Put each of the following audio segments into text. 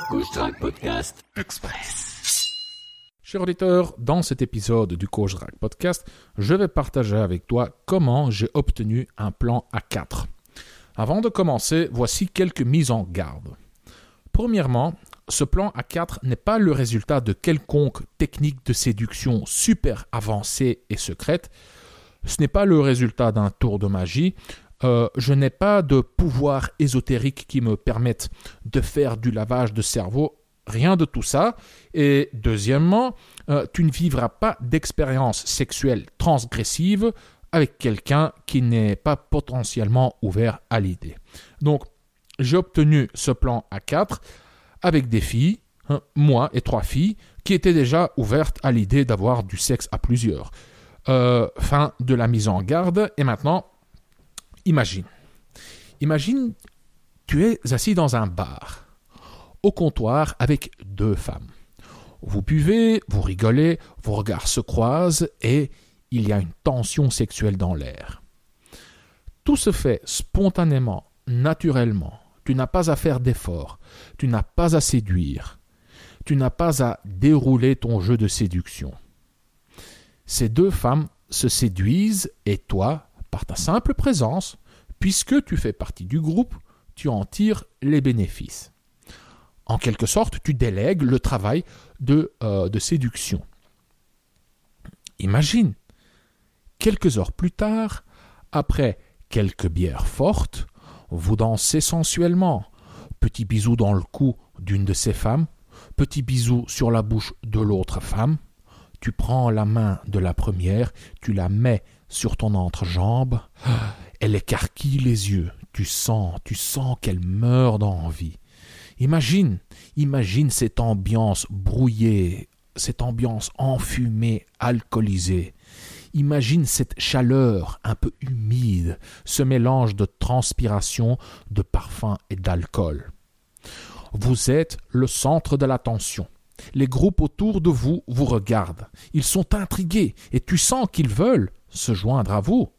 Coach Drag Podcast Express. Cher auditeur, dans cet épisode du Coach Drag Podcast, je vais partager avec toi comment j'ai obtenu un plan A4. Avant de commencer, voici quelques mises en garde. Premièrement, ce plan A4 n'est pas le résultat de quelconque technique de séduction super avancée et secrète. Ce n'est pas le résultat d'un tour de magie. Je n'ai pas de pouvoir ésotérique qui me permette de faire du lavage de cerveau. Rien de tout ça. Et deuxièmement, tu ne vivras pas d'expérience sexuelle transgressive avec quelqu'un qui n'est pas potentiellement ouvert à l'idée. Donc, j'ai obtenu ce plan A4 avec des filles, moi et 3 filles, qui étaient déjà ouvertes à l'idée d'avoir du sexe à plusieurs. Fin de la mise en garde. Et maintenant, imagine, tu es assis dans un bar, au comptoir avec 2 femmes. Vous buvez, vous rigolez, vos regards se croisent et il y a une tension sexuelle dans l'air. Tout se fait spontanément, naturellement. Tu n'as pas à faire d'efforts, tu n'as pas à séduire, tu n'as pas à dérouler ton jeu de séduction. Ces 2 femmes se séduisent et toi, par ta simple présence, puisque tu fais partie du groupe, tu en tires les bénéfices. En quelque sorte, tu délègues le travail de séduction. Imagine, quelques heures plus tard, après quelques bières fortes, vous dansez sensuellement. Petit bisou dans le cou d'une de ces femmes, petit bisou sur la bouche de l'autre femme. Tu prends la main de la première, tu la mets sur ton entrejambe. Elle écarquille les yeux. Tu sens qu'elle meurt d'envie. Imagine cette ambiance brouillée, cette ambiance enfumée, alcoolisée. Imagine cette chaleur un peu humide, ce mélange de transpiration, de parfum et d'alcool. Vous êtes le centre de l'attention. Les groupes autour de vous vous regardent. Ils sont intrigués et tu sens qu'ils veulent se joindre à vous.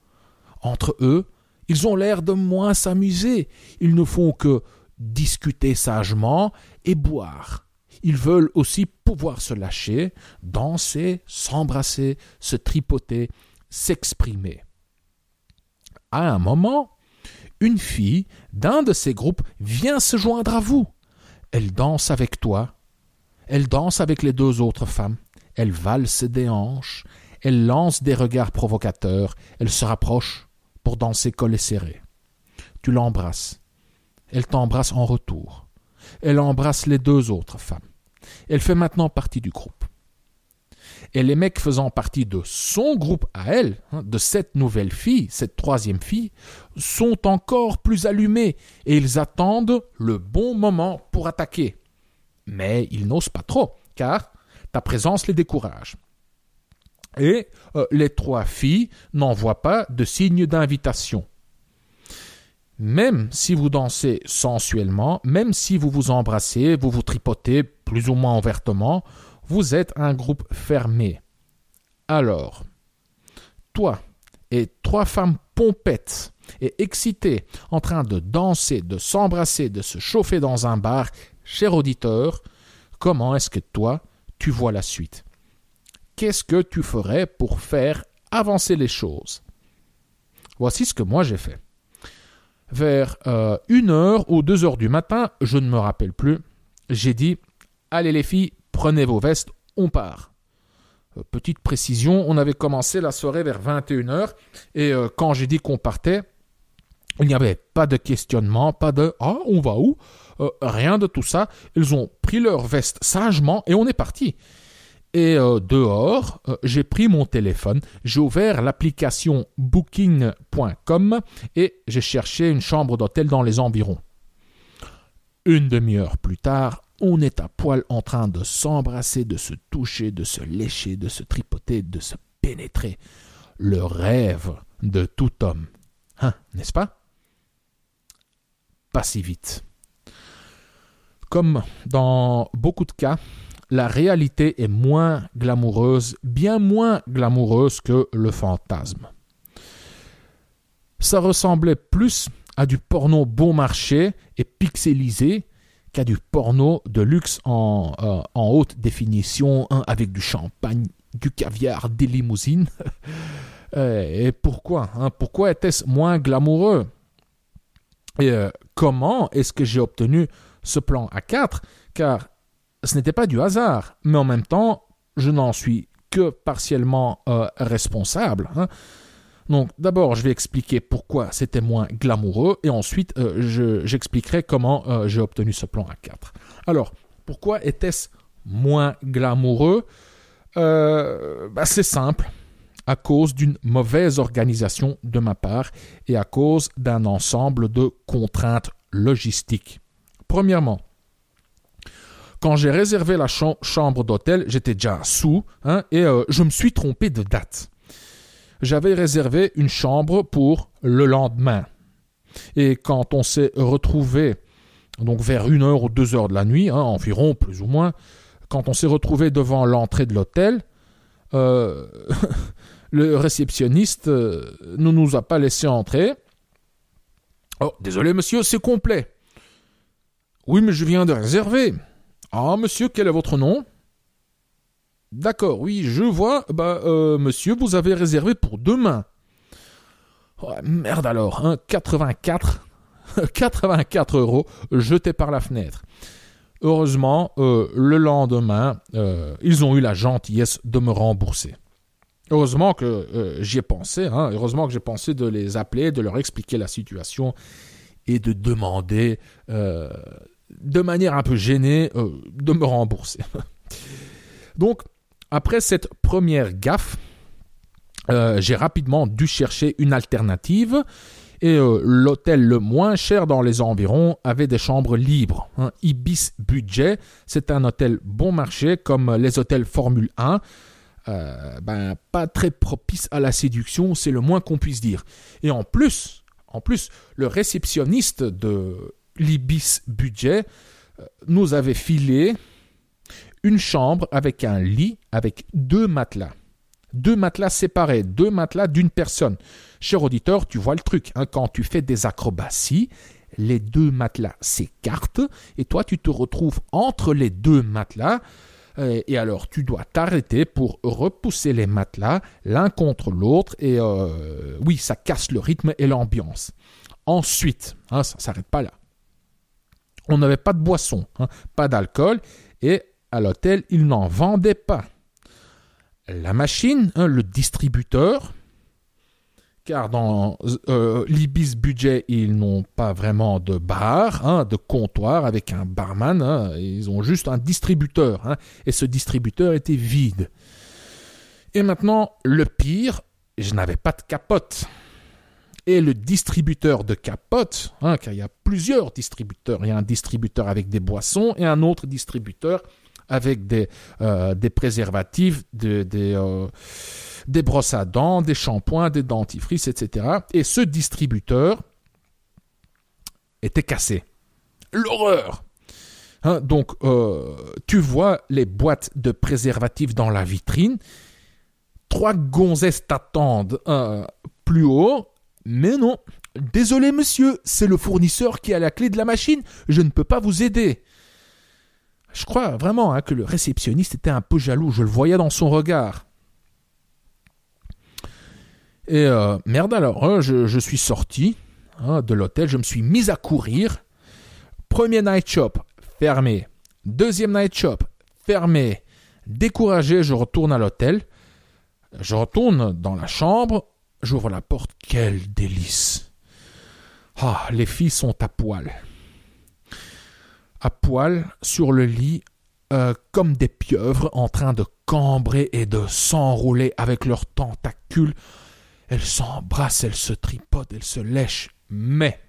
Entre eux, ils ont l'air de moins s'amuser. Ils ne font que discuter sagement et boire. Ils veulent aussi pouvoir se lâcher, danser, s'embrasser, se tripoter, s'exprimer. À un moment, une fille d'un de ces groupes vient se joindre à vous. Elle danse avec toi. Elle danse avec les 2 autres femmes. Elle valse des hanches. Elle lance des regards provocateurs. Elle se rapproche pour danser collé serré. Tu l'embrasses. Elle t'embrasse en retour. Elle embrasse les 2 autres femmes. Elle fait maintenant partie du groupe. Et les mecs faisant partie de son groupe à elle, de cette nouvelle fille, cette 3e fille, sont encore plus allumés et ils attendent le bon moment pour attaquer. Mais ils n'osent pas trop, car ta présence les décourage. Et les 3 filles n'envoient pas de signe d'invitation. Même si vous dansez sensuellement, même si vous vous embrassez, vous vous tripotez plus ou moins ouvertement, vous êtes un groupe fermé. Alors, toi et 3 femmes pompettes et excitées, en train de danser, de s'embrasser, de se chauffer dans un bar, cher auditeur, comment est-ce que toi, tu vois la suite? Qu'est-ce que tu ferais pour faire avancer les choses? Voici ce que moi j'ai fait. Vers 1h ou 2h du matin, je ne me rappelle plus, j'ai dit « Allez les filles, prenez vos vestes, on part ». Petite précision, on avait commencé la soirée vers 21h et quand j'ai dit qu'on partait, il n'y avait pas de questionnement, pas de « Ah, on va où ?» Rien de tout ça. Ils ont pris leurs vestes sagement et on est parti. Et dehors, j'ai pris mon téléphone, j'ai ouvert l'application booking.com et j'ai cherché une chambre d'hôtel dans les environs. 1 demi-heure plus tard, on est à poil en train de s'embrasser, de se toucher, de se lécher, de se tripoter, de se pénétrer. Le rêve de tout homme. N'est-ce pas? Pas si vite. Comme dans beaucoup de cas, la réalité est moins glamoureuse, bien moins glamoureuse que le fantasme. Ça ressemblait plus à du porno bon marché et pixelisé jusqu'à du porno de luxe en haute définition, hein, avec du champagne, du caviar, des limousines. Et pourquoi, hein? Pourquoi était-ce moins glamoureux? Et comment est-ce que j'ai obtenu ce plan A4? Car ce n'était pas du hasard, mais en même temps, je n'en suis que partiellement responsable, hein. Donc d'abord, je vais expliquer pourquoi c'était moins glamoureux et ensuite, j'expliquerai comment j'ai obtenu ce plan A4. Alors, pourquoi était-ce moins glamoureux? C'est simple. À cause d'une mauvaise organisation de ma part et à cause d'un ensemble de contraintes logistiques. Premièrement, quand j'ai réservé la chambre d'hôtel, j'étais déjà sous, hein, et je me suis trompé de date. J'avais réservé une chambre pour le lendemain. Et quand on s'est retrouvé, donc vers 1h ou 2h de la nuit, hein, environ, plus ou moins, quand on s'est retrouvé devant l'entrée de l'hôtel, le réceptionniste ne nous a pas laissé entrer. « Oh, désolé monsieur, c'est complet. »« Oui, mais je viens de réserver. »« Ah, monsieur, quel est votre nom ?»« D'accord, oui, je vois. Monsieur, vous avez réservé pour demain. » Oh, merde alors, hein, 84 € jetés par la fenêtre. Heureusement, le lendemain, ils ont eu la gentillesse de me rembourser. Heureusement que j'y ai pensé, hein, heureusement que j'ai pensé de les appeler, de leur expliquer la situation et de demander, de manière un peu gênée, de me rembourser. Donc, après cette première gaffe, j'ai rapidement dû chercher une alternative et l'hôtel le moins cher dans les environs avait des chambres libres. Hein. Ibis Budget, c'est un hôtel bon marché comme les hôtels Formule 1, pas très propice à la séduction, c'est le moins qu'on puisse dire. Et en plus, le réceptionniste de l'Ibis Budget nous avait filé une chambre avec un lit avec 2 matelas. 2 matelas séparés, 2 matelas d'une personne. Cher auditeur, tu vois le truc, hein, quand tu fais des acrobaties, les 2 matelas s'écartent et toi tu te retrouves entre les 2 matelas. Et alors, tu dois t'arrêter pour repousser les matelas l'un contre l'autre. Et oui, ça casse le rythme et l'ambiance. Ensuite, hein, ça ne s'arrête pas là. On n'avait pas de boisson, hein, pas d'alcool. Et à l'hôtel, ils n'en vendaient pas. La machine, hein, le distributeur, car dans l'Ibis Budget, ils n'ont pas vraiment de bar, hein, de comptoir avec un barman, hein, ils ont juste un distributeur, hein, et ce distributeur était vide. Et maintenant, le pire, je n'avais pas de capote. Et le distributeur de capote, hein, car il y a plusieurs distributeurs, il y a un distributeur avec des boissons et un autre distributeur avec des préservatifs, des brosses à dents, des shampoings, des dentifrices, etc. Et ce distributeur était cassé. L'horreur! Hein, donc, tu vois les boîtes de préservatifs dans la vitrine. 3 gonzesses t'attendent plus haut. Mais non, désolé monsieur, c'est le fournisseur qui a la clé de la machine. Je ne peux pas vous aider. Je crois vraiment, hein, que le réceptionniste était un peu jaloux. Je le voyais dans son regard. Et merde alors, hein, je suis sorti, hein, de l'hôtel, je me suis mis à courir. Premier night shop, fermé. Deuxième night shop, fermé. Découragé, je retourne à l'hôtel. Je retourne dans la chambre, j'ouvre la porte, quel délice. Ah, les filles sont à poil. À poil, sur le lit, comme des pieuvres en train de cambrer et de s'enrouler avec leurs tentacules. Elles s'embrassent, elles se tripotent, elles se lèchent, mais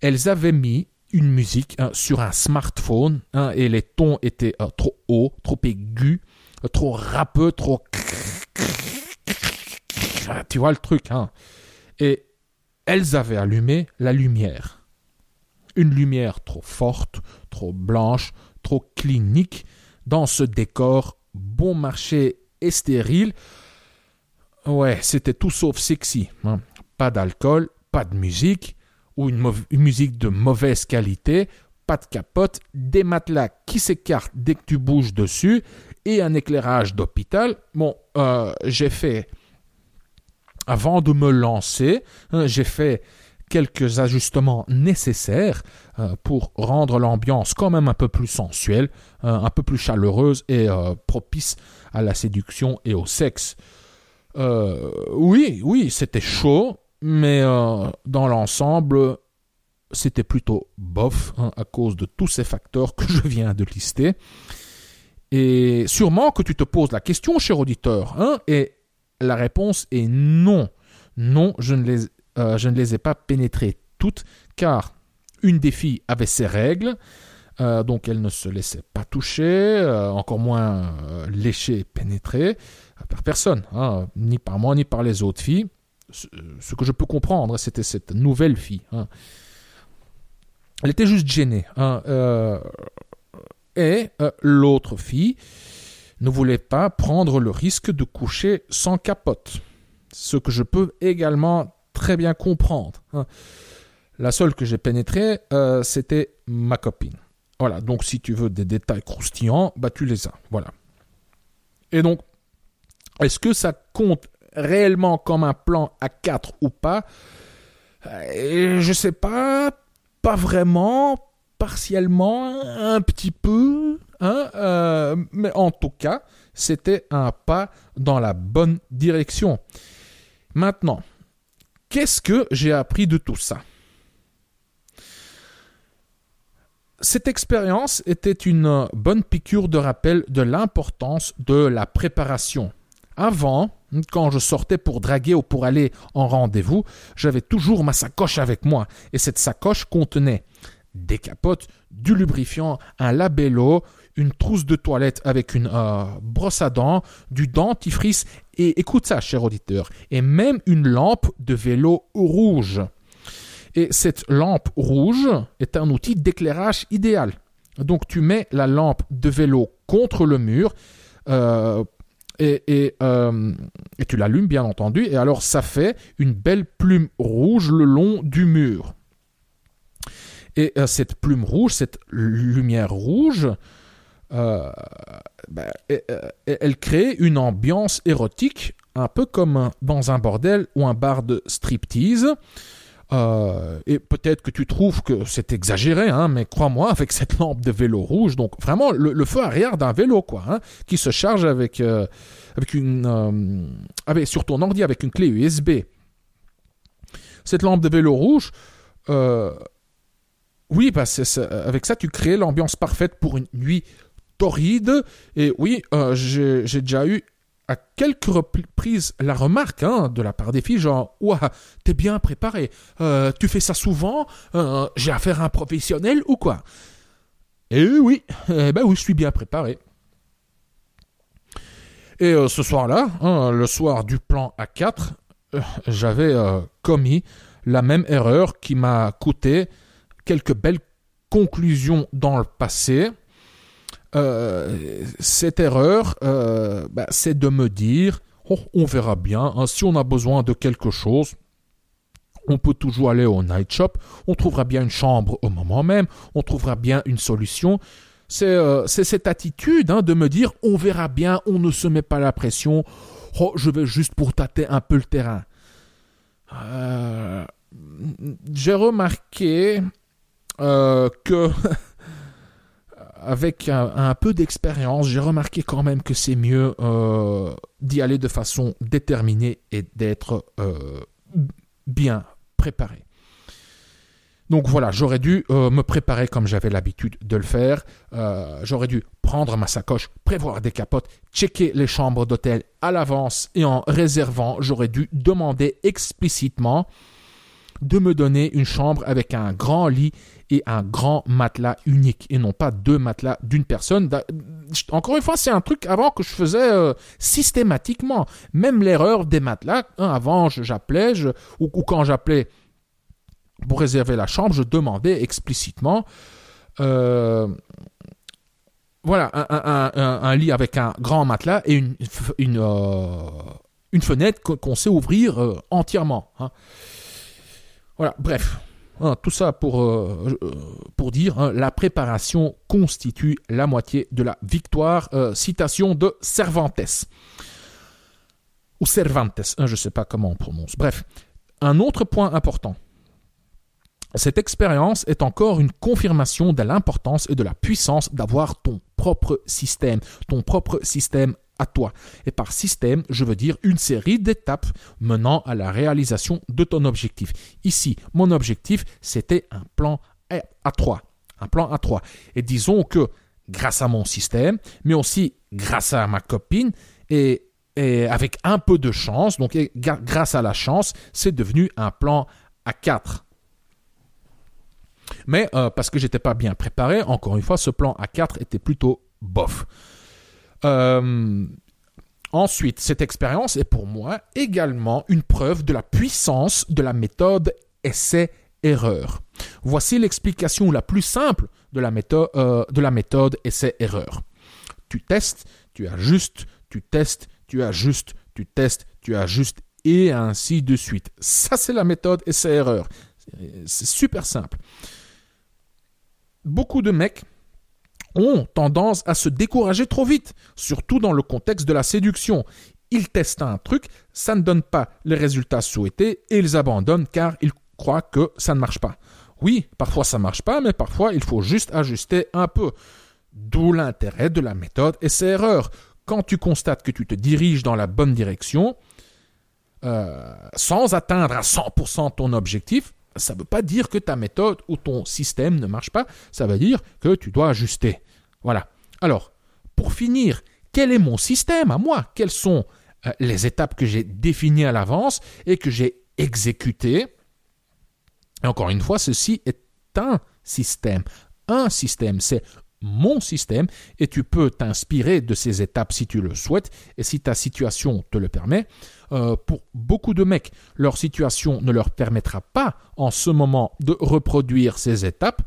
elles avaient mis une musique, hein, sur un smartphone, hein, et les tons étaient trop hauts, trop aigus, trop râpeux, trop... Tu vois le truc, hein. Et elles avaient allumé la lumière. Une lumière trop forte, trop blanche, trop clinique, dans ce décor bon marché et stérile. Ouais, c'était tout sauf sexy, hein. Pas d'alcool, pas de musique, ou une musique de mauvaise qualité, pas de capote, des matelas qui s'écartent dès que tu bouges dessus et un éclairage d'hôpital. Bon, j'ai fait, avant de me lancer, j'ai fait quelques ajustements nécessaires pour rendre l'ambiance quand même un peu plus sensuelle, un peu plus chaleureuse et propice à la séduction et au sexe. Oui, c'était chaud, mais dans l'ensemble, c'était plutôt bof, à cause de tous ces facteurs que je viens de lister. Et sûrement que tu te poses la question, cher auditeur, et la réponse est non. Non, je ne les ai pas pénétrées toutes, car une des filles avait ses règles, donc elle ne se laissait pas toucher, encore moins lécher et pénétrer par personne, ni par moi ni par les autres filles. Ce que je peux comprendre, c'était cette nouvelle fille. Elle était juste gênée. Et l'autre fille ne voulait pas prendre le risque de coucher sans capote. Ce que je peux également très bien comprendre. La seule que j'ai pénétrée, c'était ma copine. Voilà, donc si tu veux des détails croustillants, tu les as. Voilà. Et donc, est-ce que ça compte réellement comme un plan à 4 ou pas? Je sais pas vraiment, partiellement, un petit peu, mais en tout cas, c'était un pas dans la bonne direction. Maintenant, qu'est-ce que j'ai appris de tout ça? Cette expérience était une bonne piqûre de rappel de l'importance de la préparation. Avant, quand je sortais pour draguer ou pour aller en rendez-vous, j'avais toujours ma sacoche avec moi. Et cette sacoche contenait des capotes, du lubrifiant, un labello, une trousse de toilette avec une brosse à dents, du dentifrice et, écoute ça, cher auditeur, et même une lampe de vélo rouge. Et cette lampe rouge est un outil d'éclairage idéal. Donc tu mets la lampe de vélo contre le mur et tu l'allumes bien entendu, et alors ça fait une belle plume rouge le long du mur. Et cette plume rouge, cette lumière rouge, elle crée une ambiance érotique, un peu comme dans un bordel ou un bar de striptease. Et peut-être que tu trouves que c'est exagéré, mais crois-moi, avec cette lampe de vélo rouge, donc vraiment le feu arrière d'un vélo, qui se charge avec sur ton ordi avec une clé USB. Cette lampe de vélo rouge, oui, avec ça tu crées l'ambiance parfaite pour une nuit torride. Et oui, j'ai déjà eu à quelques reprises la remarque de la part des filles, genre « Ouah, t'es bien préparé, tu fais ça souvent, j'ai affaire à un professionnel ou quoi ?» Et oui, oui, je suis bien préparé. Et ce soir-là, le soir du plan A4, j'avais commis la même erreur qui m'a coûté quelques belles conclusions dans le passé. Cette erreur, c'est de me dire on verra bien, si on a besoin de quelque chose, on peut toujours aller au night shop, on trouvera bien une chambre au moment même, on trouvera bien une solution. C'est cette attitude de me dire on verra bien, on ne se met pas la pression, je vais juste pour tâter un peu le terrain. J'ai remarqué que avec un peu d'expérience, j'ai remarqué quand même que c'est mieux d'y aller de façon déterminée et d'être bien préparé. Donc voilà, j'aurais dû me préparer comme j'avais l'habitude de le faire. J'aurais dû prendre ma sacoche, prévoir des capotes, checker les chambres d'hôtel à l'avance et en réservant, j'aurais dû demander explicitement de me donner une chambre avec un grand lit et un grand matelas unique et non pas 2 matelas d'une personne. Encore une fois, c'est un truc avant que je faisais systématiquement. Même l'erreur des matelas, avant j'appelais, ou quand j'appelais pour réserver la chambre, je demandais explicitement un lit avec un grand matelas et une fenêtre qu'on sait ouvrir entièrement. Voilà, bref. Tout ça pour dire, la préparation constitue la moitié de la victoire. Citation de Cervantes. Ou Cervantes, je ne sais pas comment on prononce. Bref, un autre point important. Cette expérience est encore une confirmation de l'importance et de la puissance d'avoir ton propre système à toi. Et par système, je veux dire une série d'étapes menant à la réalisation de ton objectif. Ici, mon objectif, c'était un plan A3. Un plan A3. Et disons que grâce à mon système, mais aussi grâce à ma copine et avec un peu de chance, donc grâce à la chance, c'est devenu un plan A4. Mais parce que j'étais pas bien préparé, encore une fois, ce plan A4 était plutôt bof. Ensuite, cette expérience est pour moi également une preuve de la puissance de la méthode essai-erreur. Voici l'explication la plus simple de la méthode essai-erreur. Tu testes, tu ajustes, tu testes, tu ajustes, tu testes, tu ajustes, et ainsi de suite. Ça, c'est la méthode essai-erreur. C'est super simple. Beaucoup de mecs ont tendance à se décourager trop vite, surtout dans le contexte de la séduction. Ils testent un truc, ça ne donne pas les résultats souhaités et ils abandonnent car ils croient que ça ne marche pas. Oui, parfois ça ne marche pas, mais parfois il faut juste ajuster un peu. D'où l'intérêt de la méthode essai-erreur. Quand tu constates que tu te diriges dans la bonne direction, sans atteindre à 100% ton objectif, ça ne veut pas dire que ta méthode ou ton système ne marche pas, ça veut dire que tu dois ajuster. Voilà. Alors, pour finir, quel est mon système à moi? Quelles sont les étapes que j'ai définies à l'avance et que j'ai exécutées? Et encore une fois, ceci est un système. Un système, c'est mon système et tu peux t'inspirer de ces étapes si tu le souhaites et si ta situation te le permet. Pour beaucoup de mecs, leur situation ne leur permettra pas en ce moment de reproduire ces étapes.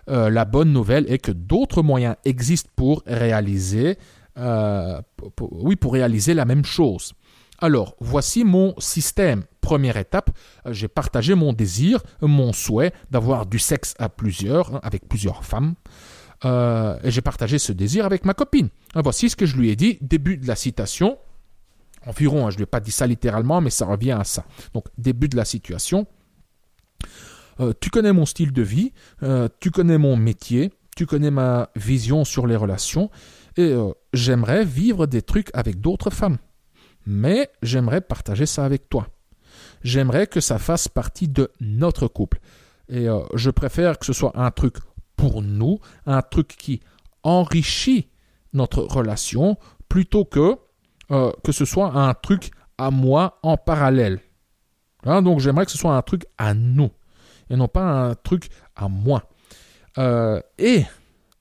La bonne nouvelle est que d'autres moyens existent pour réaliser, pour réaliser la même chose. Alors, voici mon système. Première étape, j'ai partagé mon désir, mon souhait d'avoir du sexe à plusieurs, avec plusieurs femmes. Et j'ai partagé ce désir avec ma copine. Voici ce que je lui ai dit, début de la citation. Environ, je ne lui ai pas dit ça littéralement, mais ça revient à ça. Donc, début de la situation. Tu connais mon style de vie, tu connais mon métier, tu connais ma vision sur les relations, et j'aimerais vivre des trucs avec d'autres femmes. Mais j'aimerais partager ça avec toi. J'aimerais que ça fasse partie de notre couple. Et je préfère que ce soit un truc pour nous, un truc qui enrichit notre relation, plutôt que ce soit un truc à moi en parallèle. Donc j'aimerais que ce soit un truc à nous, et non pas un truc à moi. Et,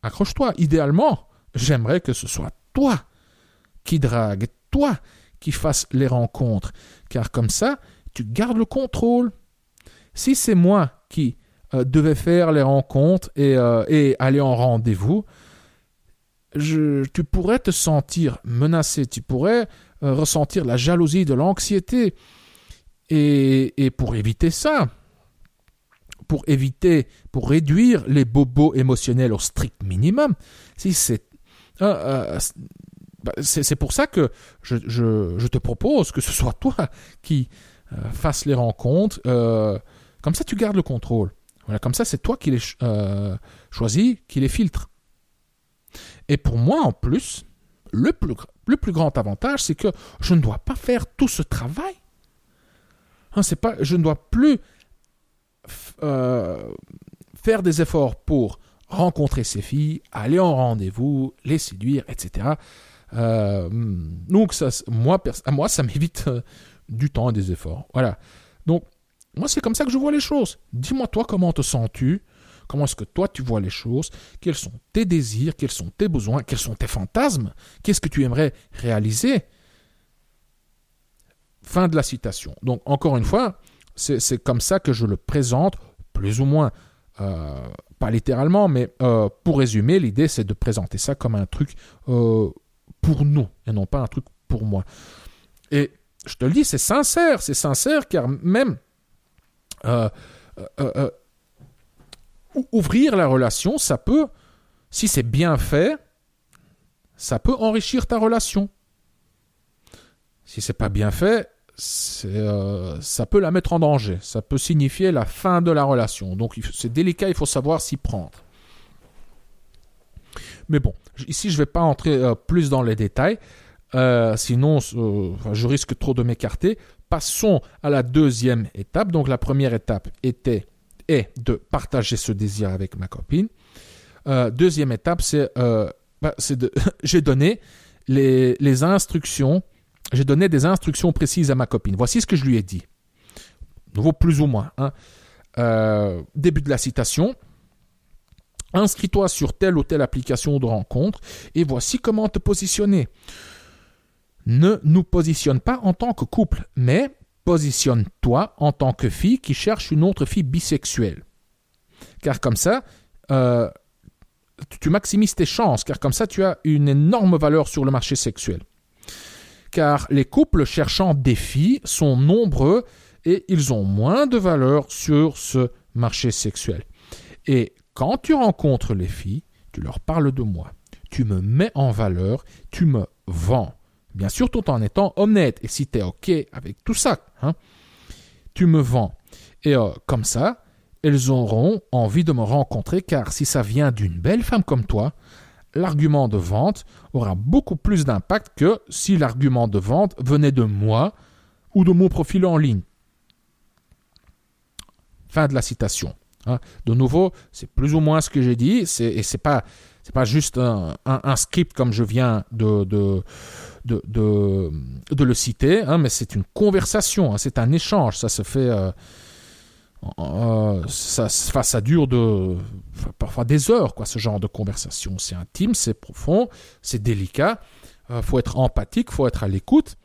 accroche-toi, idéalement, j'aimerais que ce soit toi qui drague, toi qui fasse les rencontres, car comme ça, tu gardes le contrôle. Si c'est moi qui devais faire les rencontres et aller en rendez-vous, tu pourrais te sentir menacé, tu pourrais ressentir la jalousie, de l'anxiété. Et pour éviter ça, pour réduire les bobos émotionnels au strict minimum, c'est pour ça que je te propose que ce soit toi qui fasses les rencontres. Comme ça, tu gardes le contrôle. Voilà, comme ça, c'est toi qui les choisis, qui les filtres. Et pour moi, en plus, le plus grand avantage, c'est que je ne dois pas faire tout ce travail. Je ne dois plus faire des efforts pour rencontrer ces filles, aller en rendez-vous, les séduire, etc. Donc, moi, ça m'évite du temps et des efforts. Voilà. Donc, moi, c'est comme ça que je vois les choses. Dis-moi, toi, comment te sens-tu? Comment est-ce que toi, tu vois les choses? Quels sont tes désirs? Quels sont tes besoins? Quels sont tes fantasmes? Qu'est-ce que tu aimerais réaliser? Fin de la citation. Donc, encore une fois, c'est comme ça que je le présente, plus ou moins, pas littéralement, mais pour résumer, l'idée, c'est de présenter ça comme un truc pour nous, et non pas un truc pour moi. Et je te le dis, c'est sincère, car même ouvrir la relation, ça peut, si c'est bien fait, ça peut enrichir ta relation. Si c'est pas bien fait, ça peut la mettre en danger. Ça peut signifier la fin de la relation. Donc c'est délicat, il faut savoir s'y prendre. Mais bon, ici je ne vais pas entrer plus dans les détails, sinon je risque trop de m'écarter. Passons à la deuxième étape. Donc la première étape est de partager ce désir avec ma copine. Deuxième étape, j'ai donné les instructions. J'ai donné des instructions précises à ma copine. Voici ce que je lui ai dit. Nouveau plus ou moins. Début de la citation. Inscris-toi sur telle ou telle application de rencontre et voici comment te positionner. Ne nous positionne pas en tant que couple, mais positionne-toi en tant que fille qui cherche une autre fille bisexuelle. Car comme ça, tu maximises tes chances, car comme ça, tu as une énorme valeur sur le marché sexuel. Car les couples cherchant des filles sont nombreux et ils ont moins de valeur sur ce marché sexuel. Et quand tu rencontres les filles, tu leur parles de moi, tu me mets en valeur, tu me vends. Bien sûr, tout en étant honnête. Et si tu es OK avec tout ça, tu me vends. Et comme ça, elles auront envie de me rencontrer, car si ça vient d'une belle femme comme toi, l'argument de vente aura beaucoup plus d'impact que si l'argument de vente venait de moi ou de mon profil en ligne. Fin de la citation. De nouveau, c'est plus ou moins ce que j'ai dit, et c'est pas juste un script comme je viens de le citer, mais c'est une conversation, c'est un échange, ça se fait, ça dure parfois des heures, ce genre de conversation. C'est intime, c'est profond, c'est délicat, faut être empathique, faut être à l'écoute,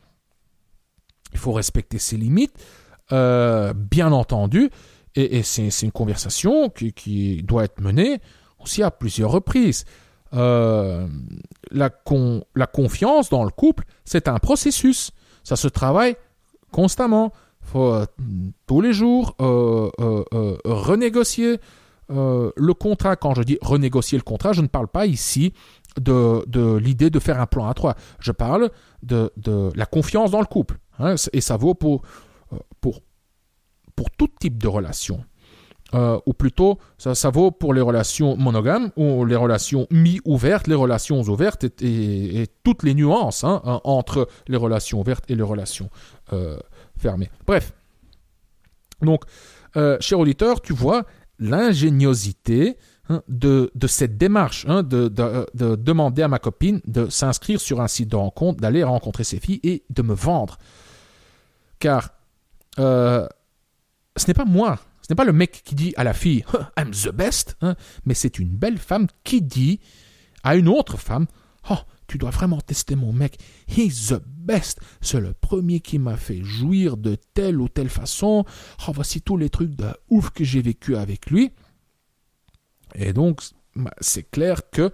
il faut respecter ses limites, bien entendu. Et c'est une conversation qui doit être menée aussi à plusieurs reprises. La confiance dans le couple, c'est un processus. Ça se travaille constamment. Il faut tous les jours renégocier le contrat. Quand je dis renégocier le contrat, je ne parle pas ici de l'idée de faire un plan à trois. Je parle de la confiance dans le couple. Et ça vaut pour tout type de relation. Ou plutôt, ça vaut pour les relations monogames ou les relations mi-ouvertes, les relations ouvertes et toutes les nuances entre les relations ouvertes et les relations fermées. Bref. Donc, cher auditeur, tu vois l'ingéniosité de cette démarche, de demander à ma copine de s'inscrire sur un site de rencontre, d'aller rencontrer ces filles et de me vendre. Car ce n'est pas moi, ce n'est pas le mec qui dit à la fille « I'm the best », mais c'est une belle femme qui dit à une autre femme « Oh, tu dois vraiment tester mon mec, he's the best, c'est le premier qui m'a fait jouir de telle ou telle façon, oh, voici tous les trucs de ouf que j'ai vécu avec lui ». Et donc, c'est clair que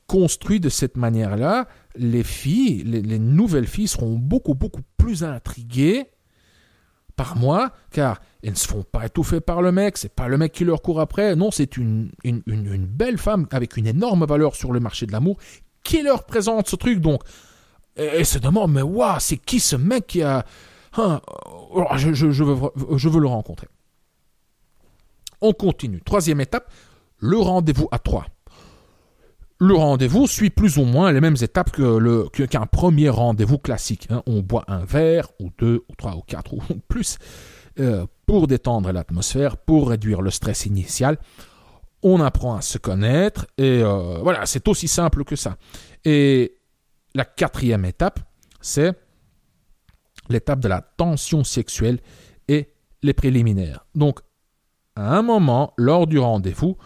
construit de cette manière-là, les filles, les nouvelles filles seront beaucoup, beaucoup plus intriguées par moi, car elles ne se font pas étouffer par le mec, c'est pas le mec qui leur court après, non, c'est une belle femme avec une énorme valeur sur le marché de l'amour qui leur présente ce truc, donc, et se demande, mais waouh, c'est qui ce mec qui a... je veux le rencontrer. On continue. Troisième étape, le rendez-vous à 3. Le rendez-vous suit plus ou moins les mêmes étapes qu'un premier rendez-vous classique. On boit un verre, ou 2, ou 3, ou 4, ou plus, pour détendre l'atmosphère, pour réduire le stress initial. On apprend à se connaître, et voilà, c'est aussi simple que ça. Et la quatrième étape, c'est l'étape de la tension sexuelle et les préliminaires. Donc, à un moment, lors du rendez-vous,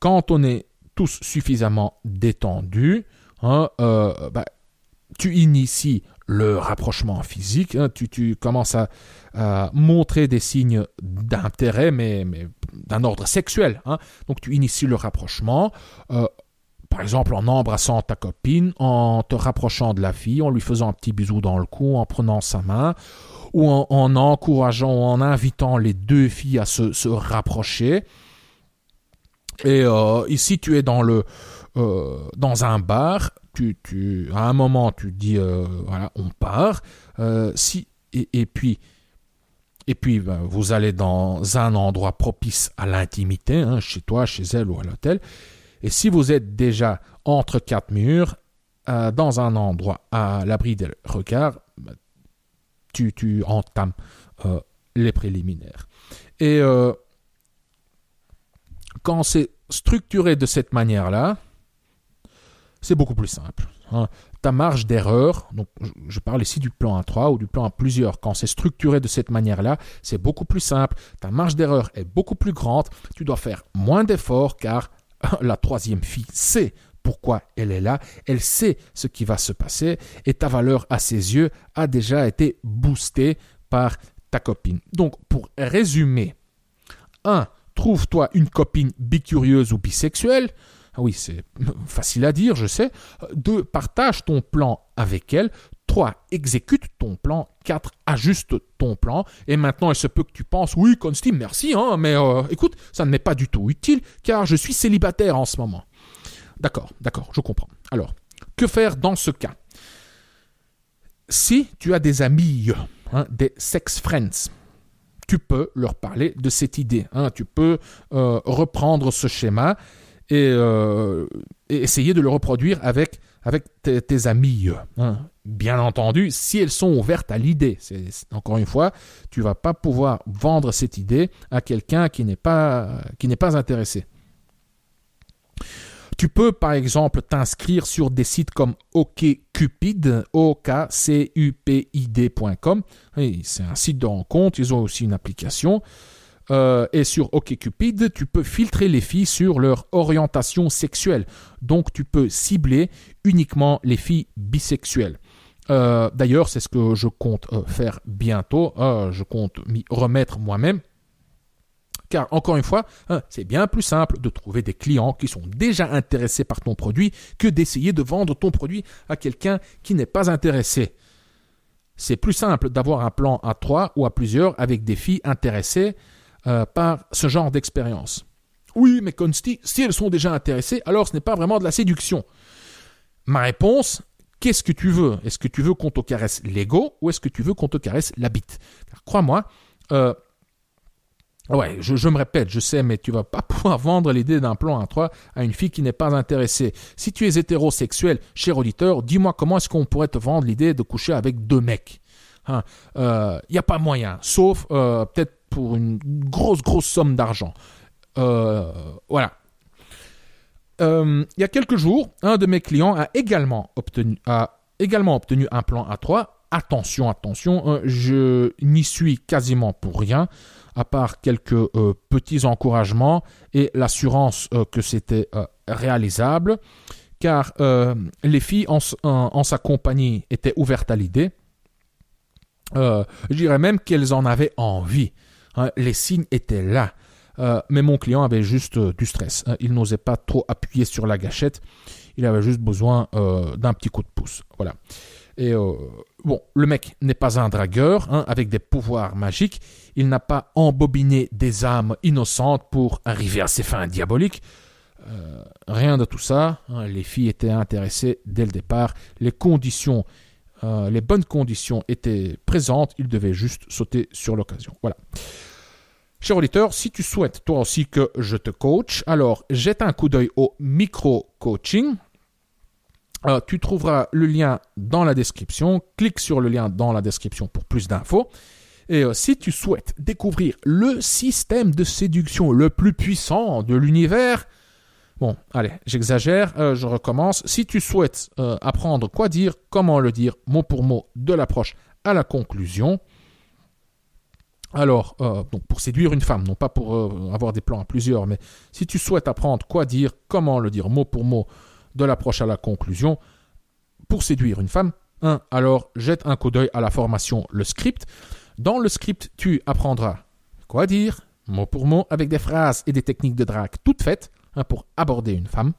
quand on est tous suffisamment détendus, tu inities le rapprochement physique, tu commences à montrer des signes d'intérêt, mais d'un ordre sexuel. Donc tu inities le rapprochement, par exemple en embrassant ta copine, en te rapprochant de la fille, en lui faisant un petit bisou dans le cou, en prenant sa main, ou en encourageant ou en invitant les deux filles à se rapprocher. Et ici, tu es dans un bar. À un moment, tu dis voilà, on part. Et puis, vous allez dans un endroit propice à l'intimité, hein, chez toi, chez elle ou à l'hôtel. Et si vous êtes déjà entre quatre murs, dans un endroit à l'abri des regards, tu entames les préliminaires. Et quand c'est structuré de cette manière-là, c'est beaucoup plus simple. Hein. Ta marge d'erreur, donc je parle ici du plan A3 ou du plan A+, quand c'est structuré de cette manière-là, c'est beaucoup plus simple. Ta marge d'erreur est beaucoup plus grande. Tu dois faire moins d'efforts car la troisième fille sait pourquoi elle est là, elle sait ce qui va se passer et ta valeur à ses yeux a déjà été boostée par ta copine. Donc, pour résumer, 1. Trouve-toi une copine bicurieuse ou bisexuelle. Oui, c'est facile à dire, je sais. 2. Partage ton plan avec elle. 3. Exécute ton plan. 4. Ajuste ton plan. Et maintenant, il se peut que tu penses, oui, Consti, merci, hein, mais écoute, ça ne m'est pas du tout utile car je suis célibataire en ce moment. D'accord, je comprends. Alors, que faire dans ce cas? Si tu as des amis, des sex friends, tu peux leur parler de cette idée. Tu peux reprendre ce schéma et essayer de le reproduire avec tes amis. Bien entendu, si elles sont ouvertes à l'idée. Encore une fois, tu ne vas pas pouvoir vendre cette idée à quelqu'un qui n'est pas intéressé. Tu peux, par exemple, t'inscrire sur des sites comme OkCupid, OkCupid.com. C'est un site de rencontre, ils ont aussi une application. Et sur OkCupid, tu peux filtrer les filles sur leur orientation sexuelle. Donc, tu peux cibler uniquement les filles bisexuelles. D'ailleurs, c'est ce que je compte faire bientôt. Je compte m'y remettre moi-même. Car, encore une fois, c'est bien plus simple de trouver des clients qui sont déjà intéressés par ton produit que d'essayer de vendre ton produit à quelqu'un qui n'est pas intéressé. C'est plus simple d'avoir un plan à 3 ou à plusieurs avec des filles intéressées par ce genre d'expérience. Oui, mais Consti, si elles sont déjà intéressées, alors ce n'est pas vraiment de la séduction. Ma réponse, qu'est-ce que tu veux? Est-ce que tu veux qu'on te caresse l'ego ou est-ce que tu veux qu'on te caresse la bite? Car crois-moi, ouais, je me répète, je sais, mais tu vas pas pouvoir vendre l'idée d'un plan à 3 à une fille qui n'est pas intéressée. Si tu es hétérosexuel, cher auditeur, dis-moi comment est-ce qu'on pourrait te vendre l'idée de coucher avec 2 mecs. Il n'y a pas moyen, sauf peut-être pour une grosse somme d'argent. Voilà. Il y a quelques jours, un de mes clients a également obtenu un plan A3. Attention, je n'y suis quasiment pour rien, à part quelques petits encouragements et l'assurance que c'était réalisable, car les filles en sa compagnie étaient ouvertes à l'idée. Je dirais même qu'elles en avaient envie. Les signes étaient là. Mais mon client avait juste du stress. Il n'osait pas trop appuyer sur la gâchette. Il avait juste besoin d'un petit coup de pouce. Voilà. Et bon, le mec n'est pas un dragueur avec des pouvoirs magiques. Il n'a pas embobiné des âmes innocentes pour arriver à ses fins diaboliques. Rien de tout ça. Les filles étaient intéressées dès le départ. Les bonnes conditions étaient présentes. Il devait juste sauter sur l'occasion. Voilà. Cher auditeur, si tu souhaites toi aussi que je te coach, alors jette un coup d'œil au micro-coaching. Tu trouveras le lien dans la description. Clique sur le lien dans la description pour plus d'infos. Et si tu souhaites découvrir le système de séduction le plus puissant de l'univers, bon, allez, j'exagère, je recommence. Si tu souhaites apprendre quoi dire, comment le dire, mot pour mot, de l'approche à la conclusion, alors, donc pour séduire une femme, non pas pour avoir des plans à plusieurs, mais si tu souhaites apprendre quoi dire, comment le dire, mot pour mot, de l'approche à la conclusion, pour séduire une femme, alors jette un coup d'œil à la formation Le Script. Dans le script, tu apprendras quoi dire, mot pour mot, avec des phrases et des techniques de drague toutes faites pour aborder une femme,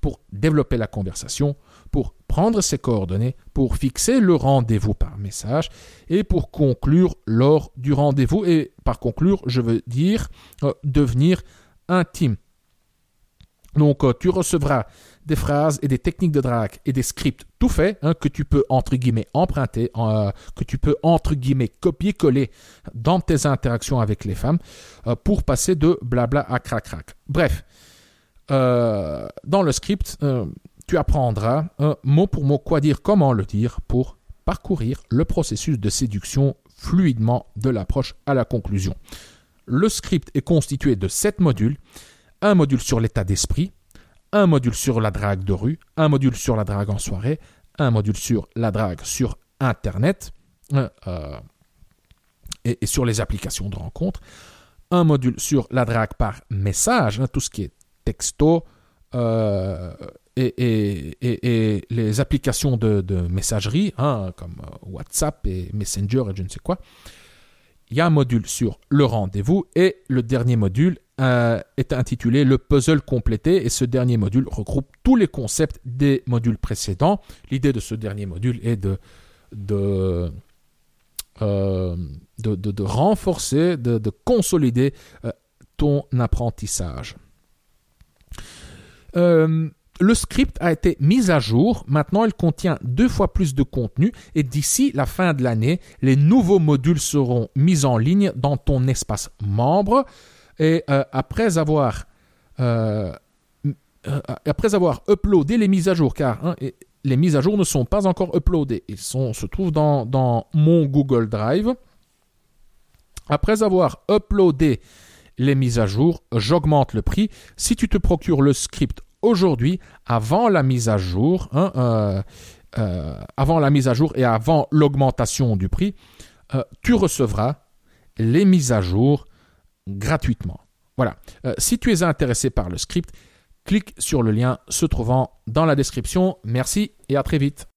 pour développer la conversation, pour prendre ses coordonnées, pour fixer le rendez-vous par message et pour conclure lors du rendez-vous. Et par conclure, je veux dire devenir intime. Donc, tu recevras des phrases et des techniques de drague et des scripts tout faits que tu peux, entre guillemets, emprunter, que tu peux, entre guillemets, copier-coller dans tes interactions avec les femmes pour passer de blabla à crac-crac. Bref, dans le script, tu apprendras mot pour mot quoi dire, comment le dire pour parcourir le processus de séduction fluidement de l'approche à la conclusion. Le script est constitué de 7 modules. Un module sur l'état d'esprit, un module sur la drague de rue, un module sur la drague en soirée, un module sur la drague sur Internet et sur les applications de rencontre, un module sur la drague par message, tout ce qui est texto et les applications de messagerie, comme WhatsApp et Messenger et je ne sais quoi. Il y a un module sur le rendez-vous et le dernier module est intitulé le puzzle complété et ce dernier module regroupe tous les concepts des modules précédents. L'idée de ce dernier module est de renforcer, de consolider ton apprentissage. Le script a été mis à jour. Maintenant, il contient 2 fois plus de contenu et d'ici la fin de l'année, les nouveaux modules seront mis en ligne dans ton espace membre. Et après avoir uploadé les mises à jour, car les mises à jour ne sont pas encore uploadées, se trouvent dans mon Google Drive. Après avoir uploadé les mises à jour, j'augmente le prix. Si tu te procures le script aujourd'hui, avant la mise à jour, et avant l'augmentation du prix, tu recevras les mises à jour gratuitement. Voilà. Si tu es intéressé par le script, clique sur le lien se trouvant dans la description. Merci et à très vite.